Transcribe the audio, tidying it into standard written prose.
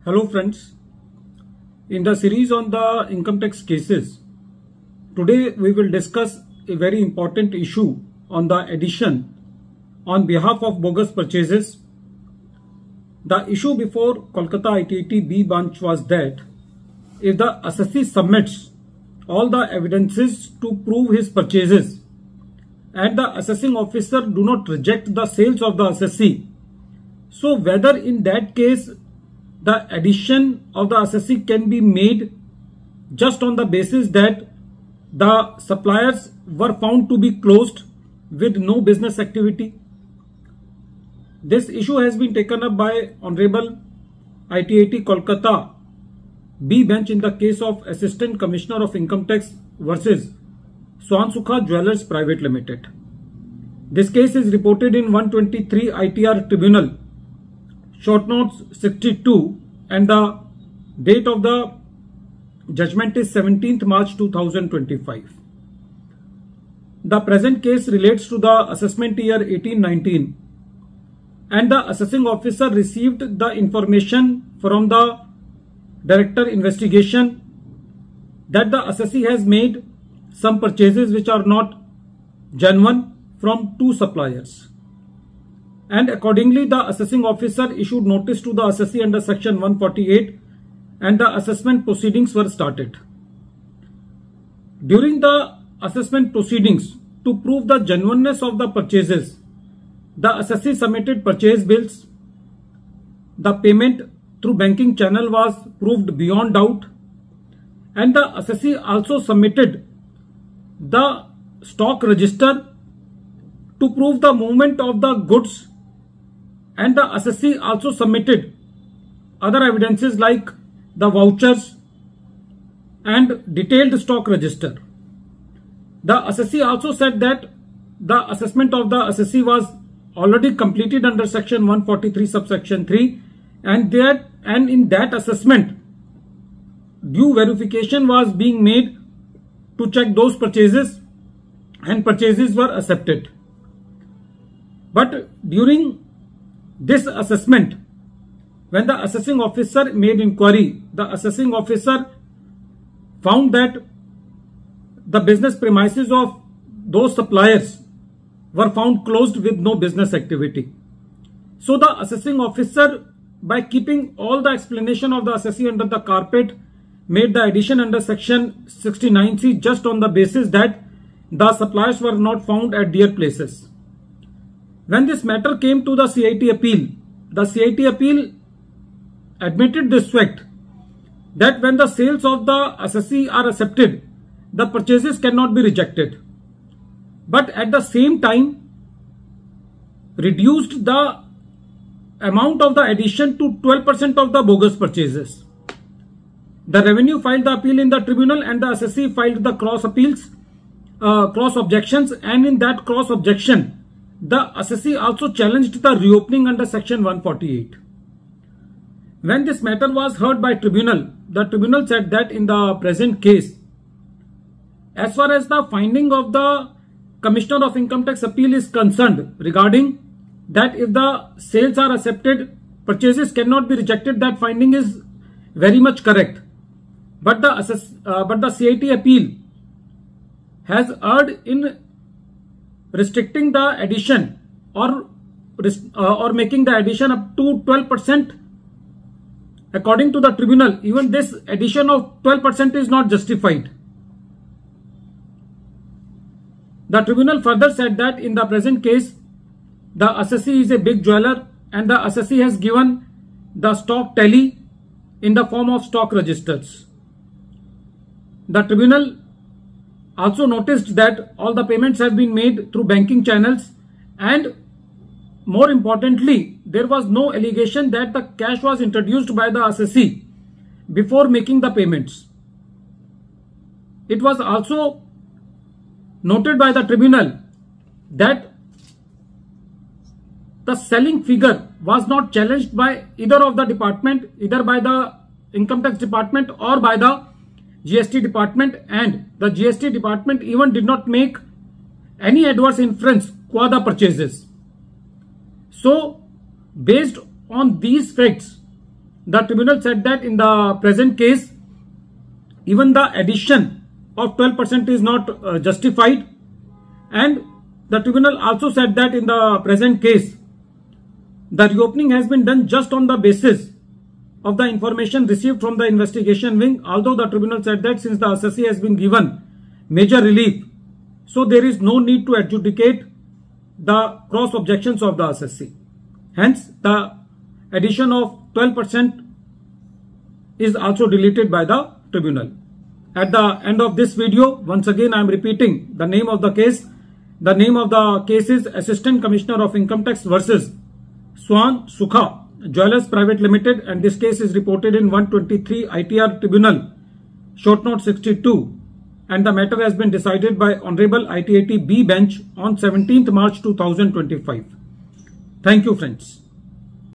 Hello friends, in the series on the income tax cases, today we will discuss a very important issue on the addition on behalf of bogus purchases. The issue before Kolkata ITAT B branch was that if the assessee submits all the evidences to prove his purchases and the assessing officer do not reject the sales of the assessee, so whether in that case the addition of the assessee can be made just on the basis that the suppliers were found to be closed with no business activity. This issue has been taken up by Honorable ITAT Kolkata B bench in the case of Assistant Commissioner of Income Tax versus Swansukha Jewellers Private Limited. This case is reported in 123 ITR Tribunal, short notes 62, and the date of the judgment is 17th March 2025. The present case relates to the assessment year 18-19, and the assessing officer received the information from the Director Investigation that the assessee has made some purchases which are not genuine from two suppliers. And accordingly, the assessing officer issued notice to the assessee under section 148 and the assessment proceedings were started. During the assessment proceedings, to prove the genuineness of the purchases, the assessee submitted purchase bills. The payment through banking channel was proved beyond doubt, and the assessee also submitted the stock register to prove the movement of the goods, and the assessee also submitted other evidences like the vouchers and detailed stock register. The assessee also said that the assessment of the assessee was already completed under section 143 subsection 3, and in that assessment due verification was being made to check those purchases and purchases were accepted. But during this assessment, when the assessing officer made inquiry, the assessing officer found that the business premises of those suppliers were found closed with no business activity. So the assessing officer, by keeping all the explanation of the assessee under the carpet, made the addition under section 69C just on the basis that the suppliers were not found at their places. When this matter came to the CIT appeal, the CIT appeal admitted this fact that when the sales of the assessee are accepted, the purchases cannot be rejected. But at the same time, reduced the amount of the addition to 12% of the bogus purchases. The revenue filed the appeal in the tribunal and the assessee filed the cross objections, and in that cross objection, the assessee also challenged the reopening under section 148. When this matter was heard by tribunal, the tribunal said that in the present case, as far as the finding of the Commissioner of Income Tax appeal is concerned regarding that if the sales are accepted, purchases cannot be rejected, that finding is very much correct. But the CIT appeal has erred in restricting the addition or making the addition up to 12%. According to the tribunal, even this addition of 12% is not justified. The tribunal further said that in the present case, the assessee is a big jeweler and the assessee has given the stock tally in the form of stock registers. The tribunal also noticed that all the payments have been made through banking channels, and more importantly, there was no allegation that the cash was introduced by the assessee before making the payments. It was also noted by the tribunal that the selling figure was not challenged by either of the department, either by the income tax department or by the GST department, and the GST department even did not make any adverse inference qua the purchases. So based on these facts, the tribunal said that in the present case, even the addition of 12% is not justified, and the tribunal also said that in the present case, the reopening has been done just on the basis of the information received from the investigation wing, although the tribunal said that since the assessee has been given major relief, so there is no need to adjudicate the cross objections of the assessee. Hence, the addition of 12% is also deleted by the tribunal. At the end of this video, once again I am repeating the name of the case. The name of the case is Assistant Commissioner of Income Tax versus Swan Sukha Jewellers Private Limited, and this case is reported in 123 ITR Tribunal, short note 62, and the matter has been decided by Honorable ITAT B bench on 17th March 2025. Thank you, friends.